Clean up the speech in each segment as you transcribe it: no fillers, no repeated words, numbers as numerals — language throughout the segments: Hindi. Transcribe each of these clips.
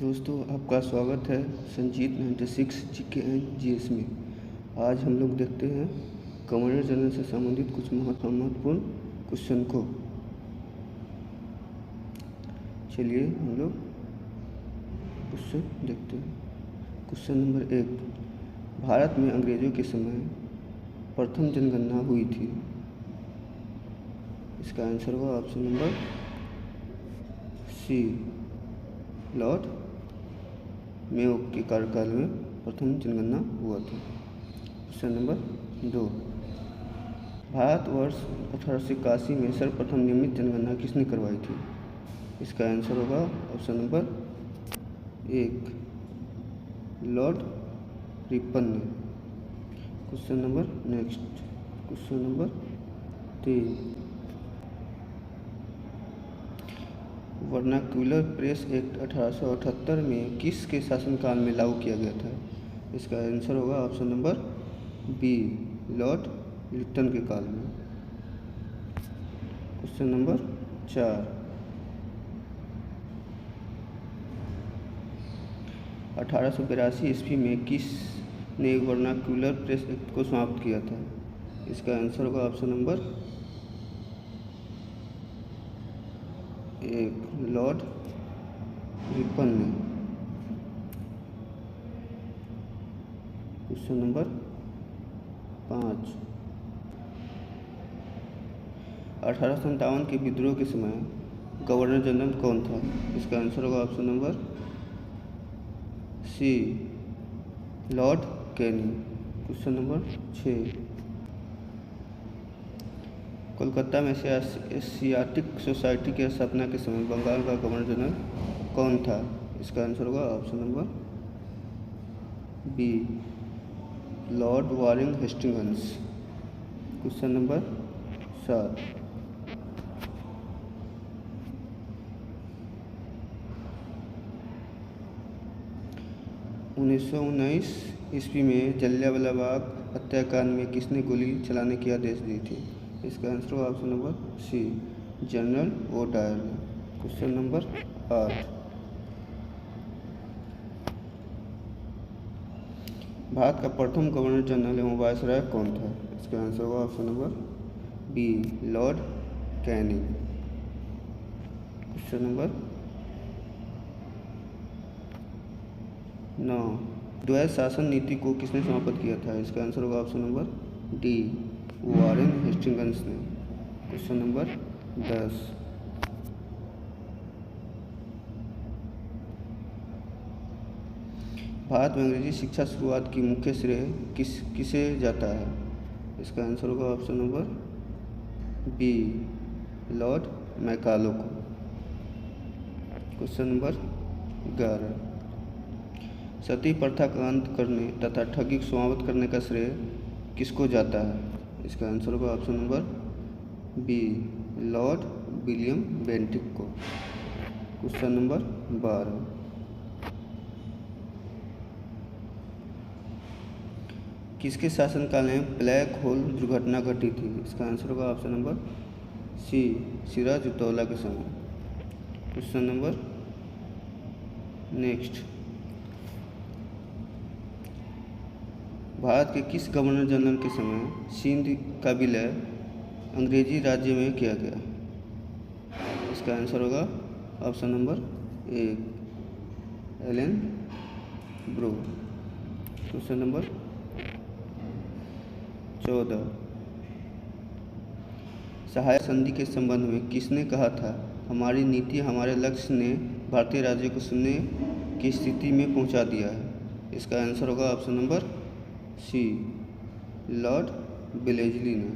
दोस्तों, आपका स्वागत है संजीत 96 जीके एंड जीएस में। आज हम लोग देखते हैं गवर्नर जनरल से संबंधित कुछ महत्वपूर्ण क्वेश्चन को। चलिए हम लोग क्वेश्चन देखते हैं। क्वेश्चन नंबर 1, भारत में अंग्रेजों के समय प्रथम जनगणना हुई थी। इसका आंसर होगा option number C, Lord Mayo के कार्यकाल में प्रथम जनगणना हुआ था। क्वेश्चन नंबर 2, भारतवर्ष 1881 में सर्वप्रथम नियमित जनगणना किसने करवाई थी? इसका आंसर होगा ऑप्शन नंबर 1, लॉर्ड रिपन ने। Question number next, question number 3, vernacular press act 1878 में किसके शासनकाल में लागू किया गया था? इसका आंसर होगा option number B, Lord Lytton के काल में। क्वेश्चन नंबर 4, 1882 ईस्वी में किस ने वर्नाक्यूलर प्रेस एक्ट को समाप्त किया था? इसका आंसर होगा ऑप्शन नंबर 1, लॉर्ड रिपन ने। क्वेश्चन नंबर 5, 1857 के विद्रोह के समय गवर्नर जनरल कौन था? इसका आंसर होगा option number C, Lord Canning. Question number 6, Kolkata में एशियाटिक सोसाइटी की स्थापना के समय बंगाल का गवर्नर जनरल कौन था? इसका आंसर होगा option number B, lord Warren Hastings. Question number 7, 1919 ईस्वी में जलियांवाला बाग हत्याकांड में किसने गोली चलाने की आदेश दी थी? इसका आंसर होगा option number C, General O Dyer ने। क्वेश्चन नंबर 8, भारत का प्रथम गवर्नर जनरल एवं वायसराय कौन था? इसका आंसर होगा option number B, Lord Canning. Question number 9, द्वैध शासन नीति को किसने समाप्त किया था? इसका आंसर होगा option number D, Warren Hastings ने। क्वेश्चन नंबर 10, भारत में अंग्रेजी शिक्षा शुरुआत की मुख्य श्रेय किसे जाता है? इसका आंसर होगा option number B, Lord Macaulay को। क्वेश्चन नंबर 11, सती प्रथा का अंत करने तथा ठगी को समाप्त करने का श्रेय किसको जाता है? इसका आंसर होगा option number B, Lord William Bentinck को। क्वेश्चन नंबर 12, किसके शासनकाल में ब्लैक होल दुर्घटना घटी थी? इसका आंसर होगा ऑप्शन नंबर सी, सिराजुद्दौला के समय। क्वेश्चन नंबर नेक्स्ट, भारत के किस गवर्नर जनरल के समय सिंध का विलय अंग्रेजी राज्य में किया गया? इसका आंसर होगा option number 1, Ellenborough. Question number 14, सहायक संधि के संबंध में किसने कहा था, हमारी नीति हमारे लक्ष्य ने भारतीय राज्य को सुनने की स्थिति में पहुंचा दिया है? इसका आंसर होगा option number C, Lord Wellesley ने।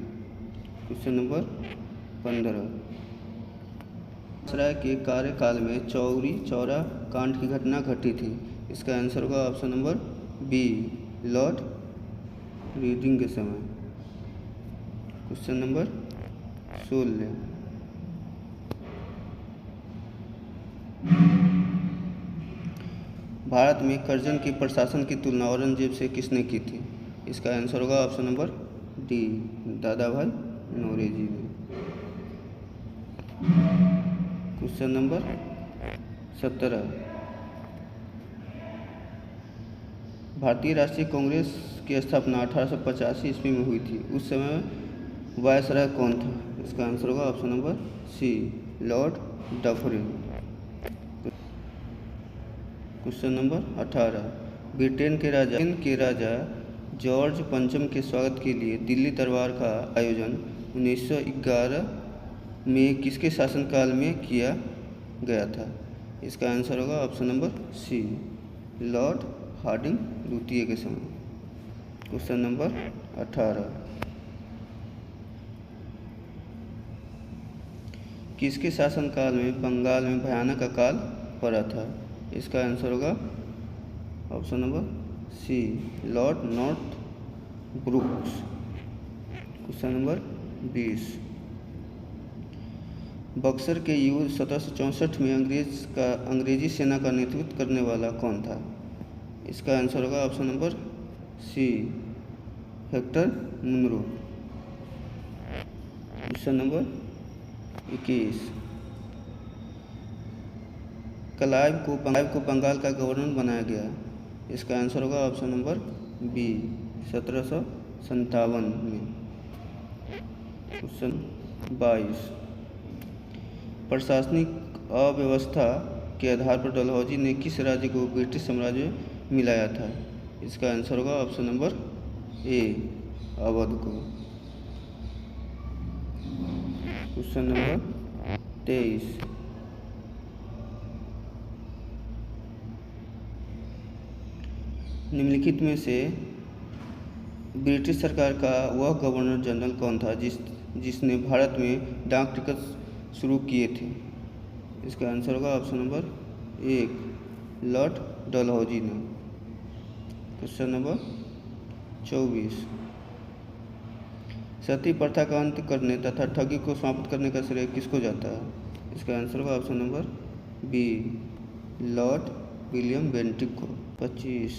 क्वेश्चन नंबर 15, वायसराय के कार्यकाल में चौरी चौरा कांड की घटना घटी थी। इसका आंसर होगा option number B, Lord Reading के समय। क्वेश्चन नंबर 16, भारत में कर्जन के प्रशासन की तुलना औरंगजेब से किसने की थी? इसका आंसर होगा ऑप्शन नंबर डी, दादा भाई नौरोजी ने। क्वेश्चन नंबर 17, भारतीय राष्ट्रीय कांग्रेस की स्थापना 1885 ईस्वी में हुई थी। उस समय वायसराय कौन था? इसका आंसर होगा option number C, Lord Dufferin. Question number 18, Britain के राजा जॉर्ज पंचम के स्वागत के लिए दिल्ली दरबार का आयोजन 1911 में किसके शासनकाल में किया गया था? इसका आंसर होगा option number C, Lord Hardinge द्वितीय के समय। क्वेश्चन नंबर 18, किसके शासनकाल में बंगाल में भयानक अकाल पड़ा था? इसका आंसर होगा option number C, Lord Northbrooks. Question number 20, Buxar के युद्ध 1764 में अंग्रेजी सेना का नेतृत्व करने वाला कौन था? इसका आंसर होगा option number C, Hector Munro. Question number 21, Clive को बंगाल का गवर्नर बनाया गया। इसका आंसर होगा ऑप्शन नंबर बी, 1757 में। क्वेश्चन 22, प्रशासनिक अव्यवस्था के आधार पर डलहौजी ने किस राज्य को ब्रिटिश साम्राज्य में मिलाया था? इसका आंसर होगा ऑप्शन नंबर ए, अवध को। क्वेश्चन नंबर 23, निम्नलिखित में से ब्रिटिश सरकार का वह गवर्नर जनरल कौन था जिसने भारत में डाक टिकट शुरू किए थे? इसका आंसर होगा ऑप्शन नंबर 1, लॉर्ड डलहौजी ने। क्वेश्चन नंबर 24, सती प्रथा का अंत करने तथा ठगी को समाप्त करने का श्रेय किसको जाता है? इसका आंसर होगा option number B, Lord William Bentinck को। 25,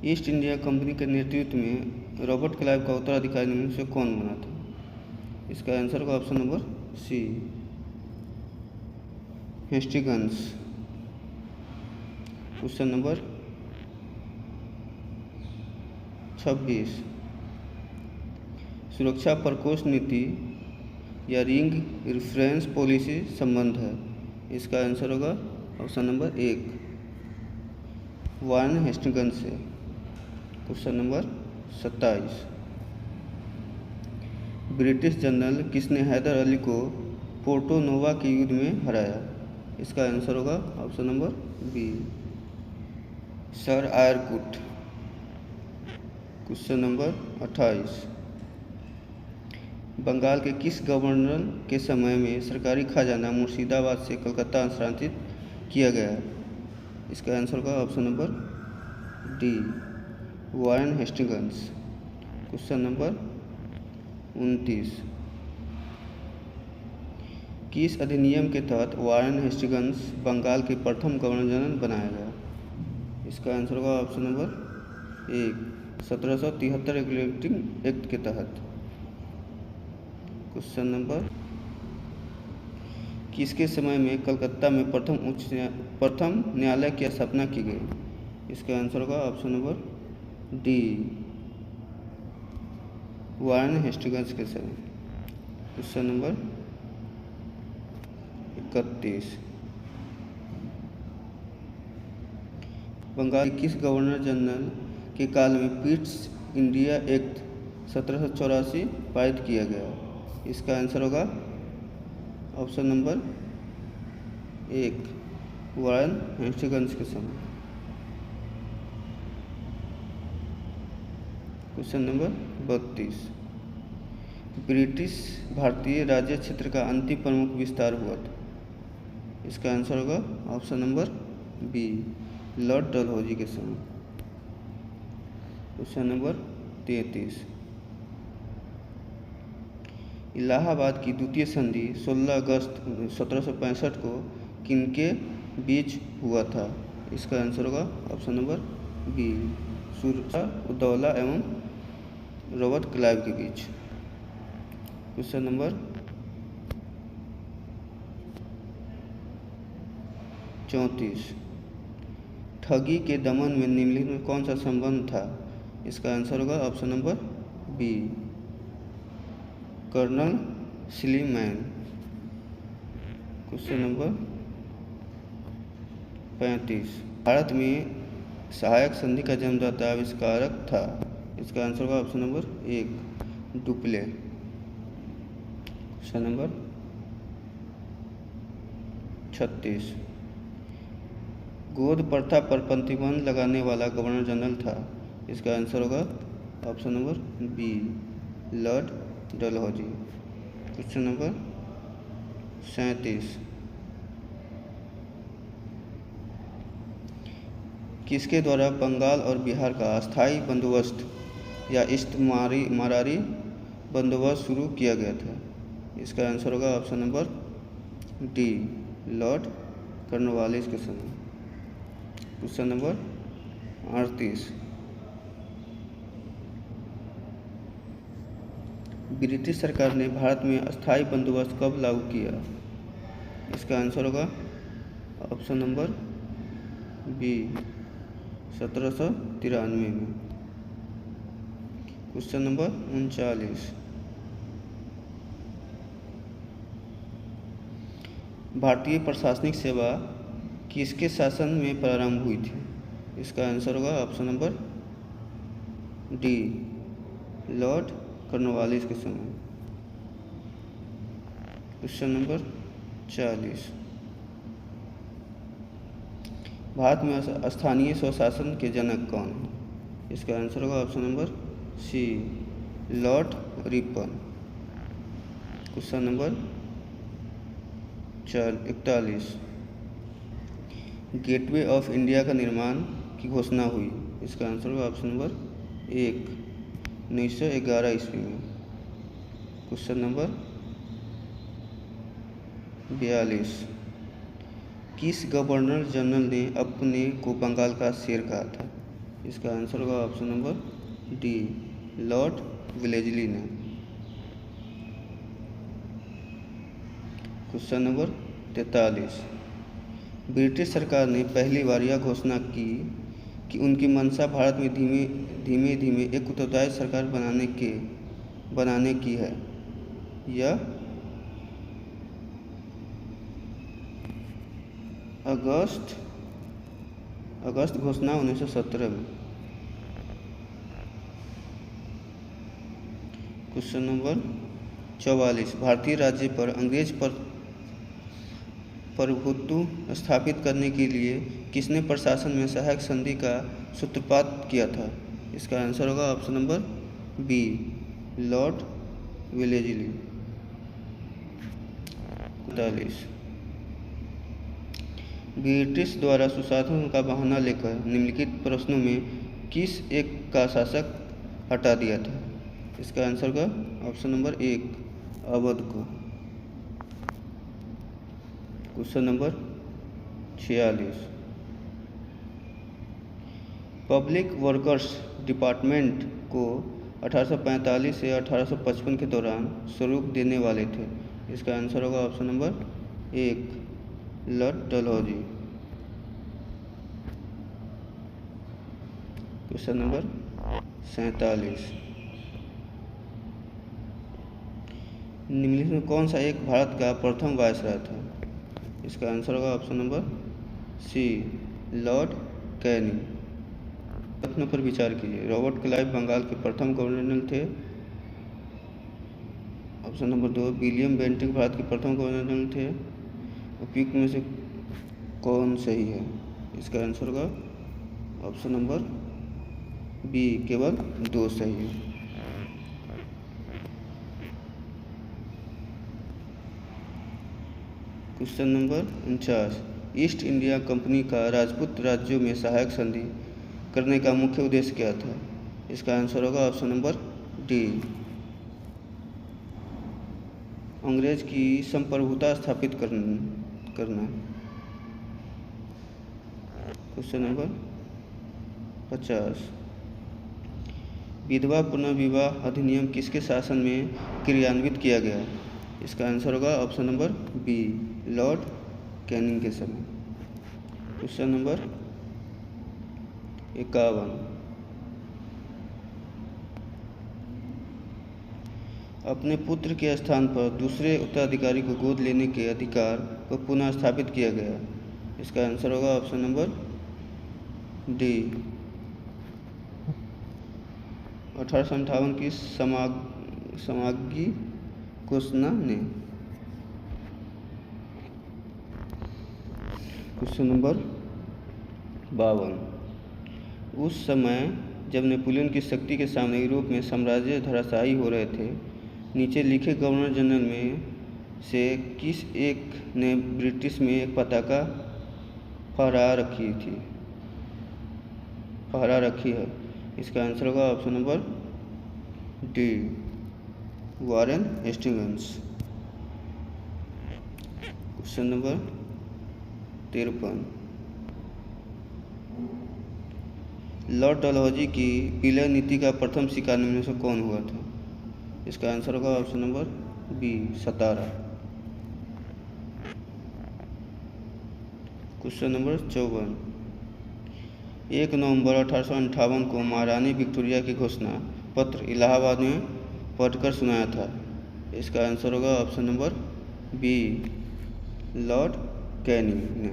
ईस्ट इंडिया कंपनी के नेतृत्व में रॉबर्ट क्लाइव का उत्तराधिकारी निम्न से कौन बना था? इसका आंसर होगा option number C, Hastings. Question number 26, सुरक्षा प्रकोष्ठ नीति या रिंग रिफरेंस पॉलिसी संबंध है। इसका आंसर होगा ऑप्शन नंबर 1, वारेन हेस्टिंग्स से। क्वेश्चन नंबर 27, ब्रिटिश जनरल किसने हैदर अली को पोर्टो नोवा के युद्ध में हराया? इसका आंसर होगा option number B, sir Eyre Coote. Question number 28, Bengal के किस गवर्नर के समय में सरकारी खजाना मुर्शिदाबाद से कलकत्ता स्थानांतरित किया गया? इसका आंसर होगा option number D, Warren Hastings. Question number 29, किस अधिनियम के तहत वारेन हेस्टिंग्स बंगाल के प्रथम गवर्नर जनरल बनाया गया? इसका आंसर होगा ऑप्शन नंबर 1, 1773 रेगुलेटिंग एक्ट के तहत। क्वेश्चन नंबर, किसके समय में कलकत्ता में प्रथम न्यायालय की स्थापना की गई? इसका आंसर होगा option number D, Warren Hastings के समय। क्वेश्चन नंबर 31, बंगाल के किस गवर्नर जनरल के काल में पिट्स इंडिया एक्ट 1784 पारित किया गया? इसका आंसर होगा ऑप्शन नंबर 1, वारेन हेस्टिंग्स के समय। क्वेश्चन नंबर 32, ब्रिटिश भारतीय राज्य क्षेत्र का अंतिम प्रमुख विस्तार हुआ था। इसका आंसर होगा option number B, Lord Dalhousie के समय। क्वेश्चन नंबर 33, इलाहाबाद की द्वितीय संधि 16 अगस्त 1765 को किनके बीच हुआ था? इसका आंसर होगा ऑप्शन नंबर बी, सुरउद्दौला एवं रॉबर्ट क्लाइव के बीच। क्वेश्चन नंबर 34, ठगी के दमन में निम्नलिखित में कौन सा संबंध था? इसका आंसर होगा option number B, Colonel Sleeman. Question number 35, Bharat में सहायक संधि का जन्मदाता आविष्कारक था? इसका आंसर होगा option number 1, Dupleix. Question number 36, गोद प्रथा पर प्रतिबंध लगाने वाला गवर्नर जनरल था? इसका आंसर होगा option number B, Lord Dalhousie. Question number 37, किसके द्वारा बंगाल और बिहार का अस्थायी बंदोबस्त या इस्तेमारी बंदोबस्त शुरू किया गया था? इसका आंसर होगा option number D, Lord Cornwallis के समय। क्वेश्चन नंबर 38, ब्रिटिश सरकार ने भारत में अस्थायी बंदोबस्त कब लागू किया? इसका आंसर होगा ऑप्शन नंबर बी, 1793 में। क्वेश्चन नंबर 39, भारतीय प्रशासनिक सेवा किसके शासन में प्रारंभ हुई थी? इसका आंसर होगा option number D, Lord Cornwallis के समय। क्वेश्चन नंबर 40, भारत में स्थानीय स्वशासन के जनक कौन है? इसका आंसर होगा option number C, Lord Ripon. Question number 41, Gateway of India का निर्माण की घोषणा हुई? इसका आंसर होगा ऑप्शन नंबर 1, 1911 ईस्वी में। क्वेश्चन नंबर 42, किस गवर्नर जनरल ने अपने को बंगाल का शेर कहा था? इसका आंसर होगा option number D, Lord Wellesley ने। क्वेश्चन नंबर 43, ब्रिटिश सरकार ने पहली बार यह घोषणा की कि उनकी मंशा भारत में धीमे धीमे एक उत्तरदायी सरकार बनाने की है। यह अगस्त घोषणा 1917 में। क्वेश्चन नंबर 44, भारतीय राज्य पर अंग्रेज प्रभुत्व स्थापित करने के लिए किसने प्रशासन में सहायक संधि का सूत्रपात किया था? इसका आंसर होगा option number B, Lord Wellesley. 45, British द्वारा सुशासन का बहाना लेकर निम्नलिखित प्रश्नों में किस एक का शासक हटा दिया था? इसका आंसर का ऑप्शन नंबर 1, अवध को। Question number 46, public workers department को 1845 से 1855 के दौरान स्वरूप देने वाले थे? इसका आंसर होगा option number 1, Lord Dalhousie. Question number 47, निम्नलिखित में कौन सा एक भारत का प्रथम वायसराय था? इसका आंसर होगा option number C, Lord Canning. प्रश्नों पर विचार कीजिए। रॉबर्ट क्लाइव बंगाल के प्रथम गवर्नर जनरल थे। Option number 2, William Bentinck Bharat के प्रथम गवर्नर जनरल थे। उपयुक्त में से कौन सही है? इसका आंसर होगा ऑप्शन नंबर बी, केवल 2 सही है। Question number 49, east India company का राजपूत राज्यों में सहायक संधि करने का मुख्य उद्देश्य क्या था? इसका आंसर होगा ऑप्शन नंबर डी, अंग्रेज की संप्रभुता स्थापित करना। क्वेश्चन नंबर 50, विधवा पुनर्विवाह अधिनियम किसके शासन में क्रियान्वित किया गया? इसका आंसर होगा option number B, Lord Canning के समय। Question number 51। अपने पुत्र के स्थान पर दूसरे उत्तराधिकारी को गोद लेने के अधिकार को पुनः स्थापित किया गया। इसका आंसर होगा ऑप्शन नंबर डी। 1858 की समागी घोषणा ने। Question number 52। उस समय जब नेपोलियन की शक्ति के सामने यूरोप में साम्राज्य धराशायी हो रहे थे, नीचे लिखे गवर्नर जनरल में से किस एक ने ब्रिटिश में एक पताका फहरा रखी है? इसका आंसर होगा option number D, Warren Hastings. Question number 53। Lord Dalhousie की विलय नीति का प्रथम शिकार निम्न से कौन हुआ था? इसका आंसर होगा option number B, Satara. Question number 54। 1 नवंबर 1858 को महारानी विक्टोरिया की घोषणा पत्र इलाहाबाद में पढ़कर सुनाया था। इसका आंसर होगा option number B, Lord Canning ने।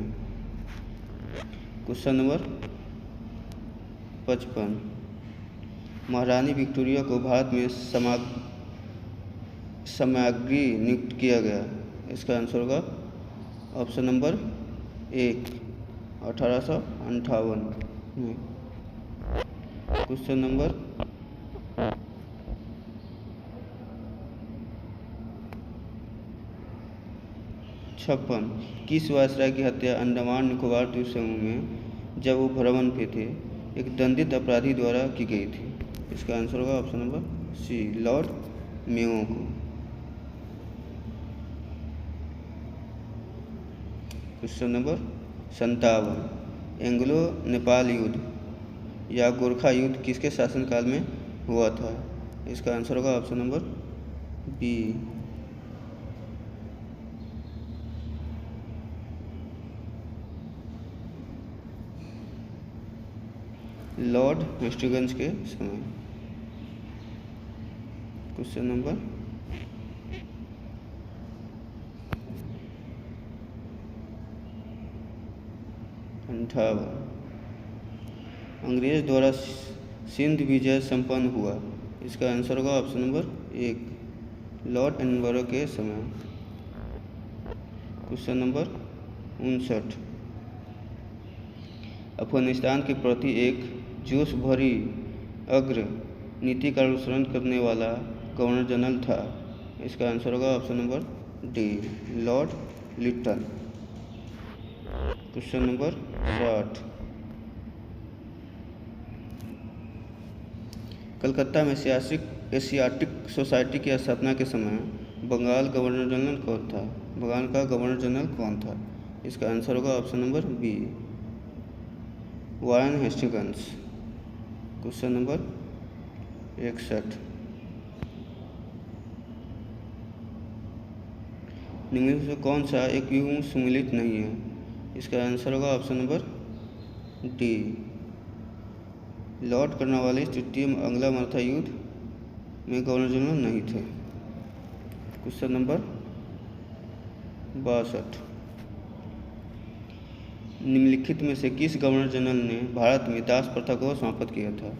Question number 55। महारानी विक्टोरिया को भारत में सम्राज्ञी नियुक्त किया गया। इसका आंसर होगा ऑप्शन नंबर 1, 1858 में। Question number 56। किस वायसराय की हत्या अंडमान निकोबार द्वीप समूह में जब वो भ्रमण पे थे एक दंडित अपराधी द्वारा की गई थी? इसका आंसर होगा option number C, Lord Mayo को। Question number 57। एंग्लो नेपाल युद्ध या गोरखा युद्ध किसके शासनकाल में हुआ था? इसका आंसर होगा option number B, Lord Hastings के समय। Question number 58। अंग्रेज द्वारा सिंध विजय संपन्न हुआ। इसका आंसर होगा ऑप्शन नंबर 1, लॉर्ड एडनबरो के समय। Question number 59। अफगानिस्तान के प्रति एक जोश भरी अग्र नीति का अनुसरण करने वाला गवर्नर जनरल था। इसका आंसर होगा option number D, Lord Lytton. Question number 60। Calcutta में एशियाटिक सोसाइटी की स्थापना के समय बंगाल का गवर्नर जनरल कौन था? इसका आंसर होगा option number B, Warren Hastings. Question number 61। निम्न में से कौन सा एक युग्म सम्मिलित नहीं है? इसका आंसर होगा option number D, Lord Cornwallis तृतीय आंग्लो मराठा युद्ध में गवर्नर जनरल नहीं थे। Question number 62। निम्नलिखित में से किस गवर्नर जनरल ने भारत में दास प्रथा को समाप्त किया था?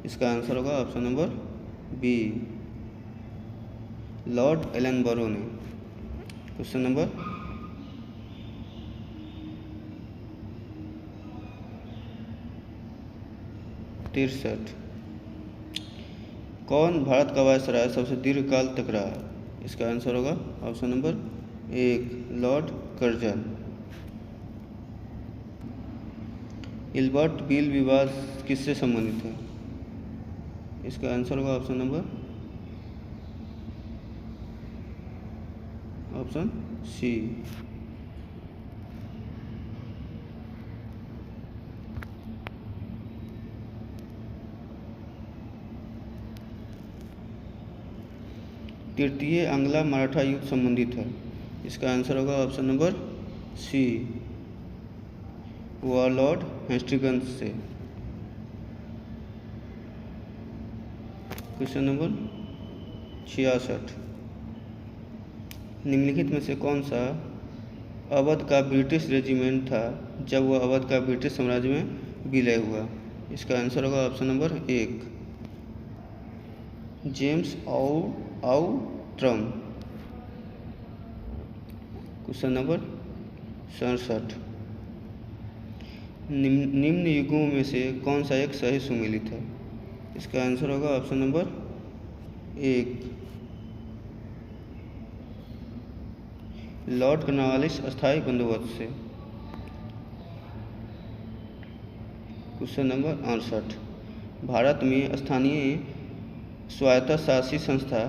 इसका आंसर होगा option number B, lord Ellenborough ने। Question number 63। कौन भारत का वायसराय सबसे दीर्घकाल तक रहा? इसका आंसर होगा option number 1, lord Curzon. Ilbert bill विवाद किससे संबंधित है? इसका आंसर होगा ऑप्शन नंबर ऑप्शन सी, तृतीय आंग्लो मराठा युद्ध संबंधित है। इसका आंसर होगा option number C, lord Hastings से। Question number 66। निम्नलिखित में से कौन सा अवध का ब्रिटिश रेजिमेंट था जब वह अवध का ब्रिटिश साम्राज्य में विलय हुआ? इसका आंसर होगा option number 1, James Outram. Question number 67। निम्न युगों में से कौन सा एक सही सुमेलित है? इसका आंसर होगा ऑप्शन नंबर 1, लॉर्ड कॉर्नवालिस अस्थायी बंदोबस्त से। Question number 68। भारत में स्थानीय स्वायत्तशासी संस्था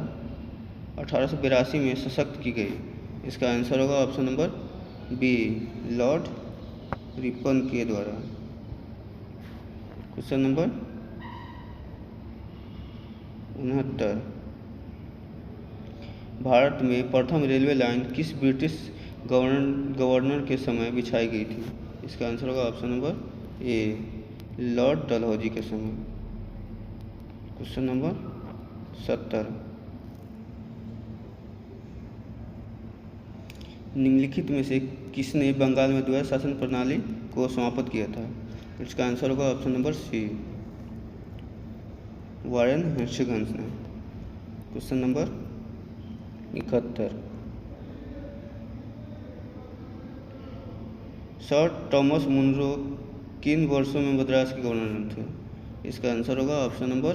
1882 में सशक्त की गई। इसका आंसर होगा option number B, Lord Ripon के द्वारा। Question number 69। भारत में प्रथम रेलवे लाइन किस ब्रिटिश गवर्नर के समय बिछाई गई थी? इसका आंसर होगा option number A, Lord Dalhousie के समय। Question number 70। निम्नलिखित में से किसने बंगाल में द्वैध शासन प्रणाली को समाप्त किया था? इसका आंसर होगा option number C, Warren Hastings ने। Question number 71। Sir Thomas Munro किन वर्षों में मद्रास के गवर्नर थे? इसका आंसर होगा ऑप्शन नंबर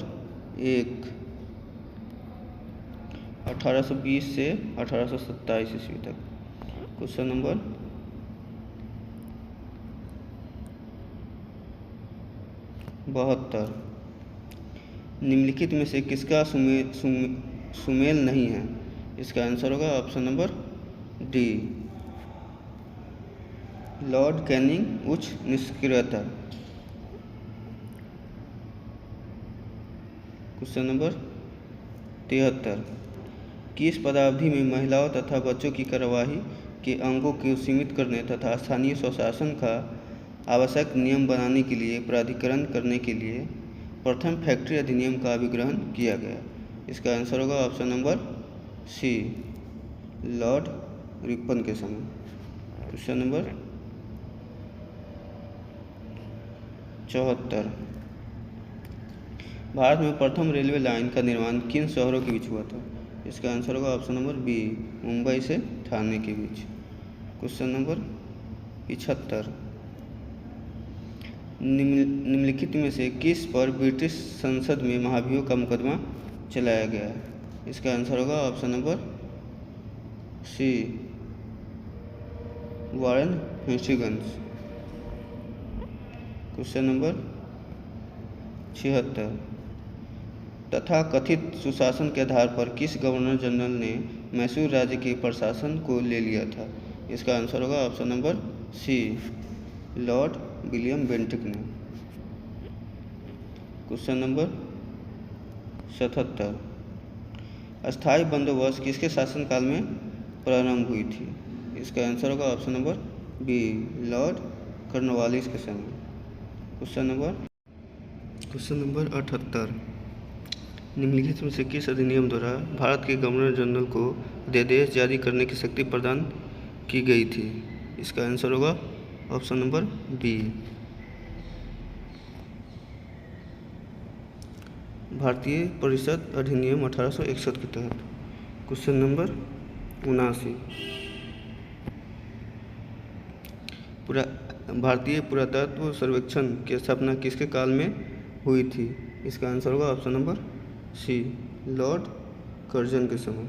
1, 1820 से 1827 ईस्वी तक। Question number 72। निम्नलिखित में से किसका सुमेल नहीं है? इसका आंसर होगा option number D, Lord Canning उच्च निष्क्रियता। Question number 73। किस पदावधि में महिलाओं तथा बच्चों की कार्यवाही के अंगों को सीमित करने तथा स्थानीय स्वशासन का आवश्यक नियम बनाने के लिए प्राधिकरण करने के लिए प्रथम फैक्ट्री अधिनियम का अभिग्रहण किया गया? इसका आंसर होगा option number C, Lord Ripon के समय। Question number 74। भारत में प्रथम रेलवे लाइन का निर्माण किन शहरों के बीच हुआ था? इसका आंसर होगा ऑप्शन नंबर बी, मुंबई से ठाणे के बीच। Question number 75। निम्नलिखित में से किस पर ब्रिटिश संसद में महाभियोग का मुकदमा चलाया गया है? इसका आंसर होगा option number C, Warren Hastings. Question number 76। तथा कथित सुशासन के आधार पर किस गवर्नर जनरल ने मैसूर राज्य के प्रशासन को ले लिया था? इसका आंसर होगा option number C, lord William Bentinck ने। Question number 77। अस्थायी बंदोबस्त किसके शासनकाल में प्रारंभ हुई थी? इसका आंसर होगा option number B, Lord Cornwallis के समय। Question number 78। निम्नलिखित में से किस अधिनियम द्वारा भारत के गवर्नर जनरल को अध्यादेश जारी करने की शक्ति प्रदान की गई थी? इसका आंसर होगा ऑप्शन नंबर बी, भारतीय परिषद अधिनियम 1861 के तहत। Question number 79। भारतीय पुरातत्व सर्वेक्षण की स्थापना किसके काल में हुई थी? इसका आंसर होगा option number C, Lord Curzon के समय।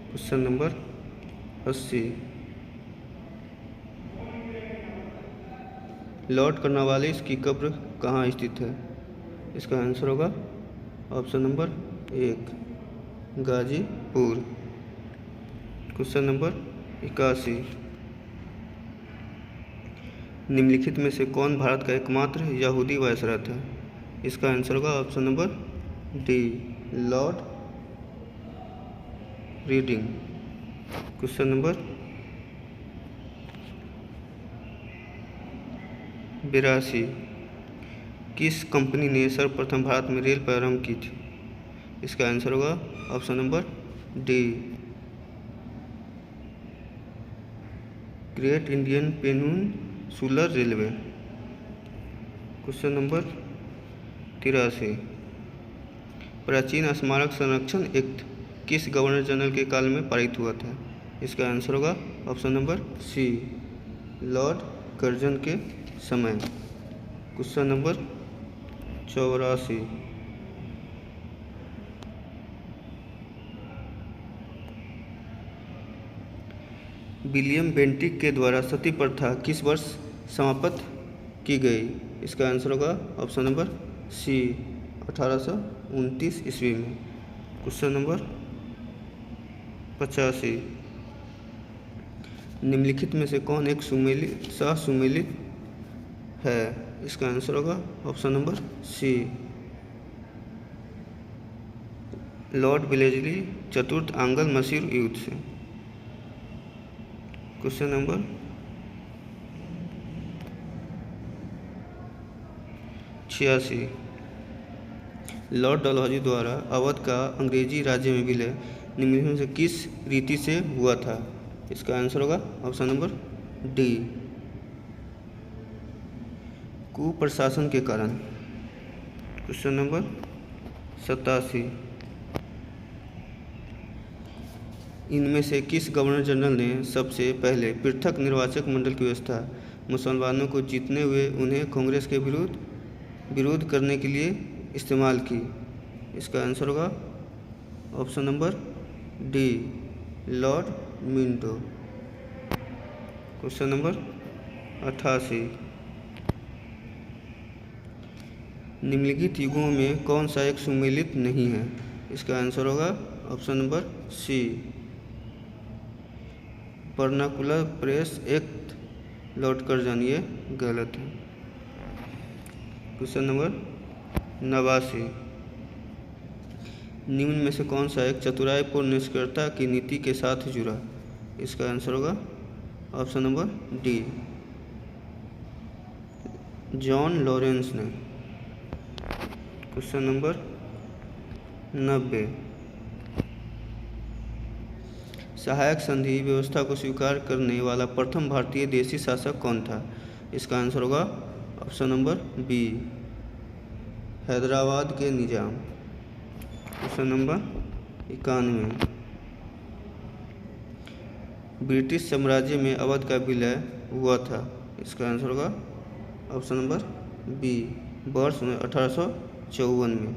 Question number 80। लॉर्ड कॉर्नवालिस की कब्र कहाँ स्थित है? इसका आंसर होगा option number 1, Ghazipur. Question number 81। निम्नलिखित में से कौन भारत का एकमात्र यहूदी वायसराय था? इसका आंसर होगा option number D, Lord reading. Question number 82। किस कंपनी ने सर्वप्रथम भारत में रेल प्रारंभ की थी? इसका आंसर होगा option number D. Great Indian peninsular railway. Question number 83, प्राचीन स्मारक संरक्षण एक्ट किस गवर्नर जनरल के काल में पारित हुआ था? इसका आंसर होगा option number C, Lord Curzon के समय। क्वेश्चन नंबर 84, विलियम बेंटिक के द्वारा सती प्रथा किस वर्ष समाप्त की गई? इसका आंसर होगा ऑप्शन नंबर सी, 1829 ईस्वी में। क्वेश्चन नंबर 85, निम्नलिखित में से कौन एक सुमेलित है? इसका आंसर होगा option number C, Lord Wellesley चतुर्थ एंग्लो मैसूर युद्ध से। क्वेश्चन नंबर 86, लॉर्ड डलहौजी द्वारा अवध का अंग्रेजी राज्य में विलय निम्नलिखित में से किस रीति से हुआ था? इसका आंसर होगा ऑप्शन नंबर डी, कुप्रशासन के कारण। क्वेश्चन नंबर 87, इनमें से किस गवर्नर जनरल ने सबसे पहले पृथक निर्वाचक मंडल की व्यवस्था मुसलमानों को जीतने हुए उन्हें कांग्रेस के विरोध करने के लिए इस्तेमाल की? इसका आंसर होगा option number D, Lord Minto. Question number 88, निम्नलिखित युगों में कौन सा एक सुमेलित नहीं है? इसका आंसर होगा option number C, vernacular press act लौट कर जानिए गलत है। क्वेश्चन नंबर 89, निम्न में से कौन सा एक चतुराईपूर्ण निष्क्रियता की नीति के साथ जुड़ा? इसका आंसर होगा option number D, John Lawrence ने। क्वेश्चन नंबर 90, सहायक संधि व्यवस्था को स्वीकार करने वाला प्रथम भारतीय देशी शासक कौन था? इसका आंसर होगा ऑप्शन नंबर बी, हैदराबाद के निजाम। क्वेश्चन नंबर 91, ब्रिटिश साम्राज्य में अवध का विलय हुआ था? इसका आंसर होगा ऑप्शन नंबर बी, वर्ष 1854 में।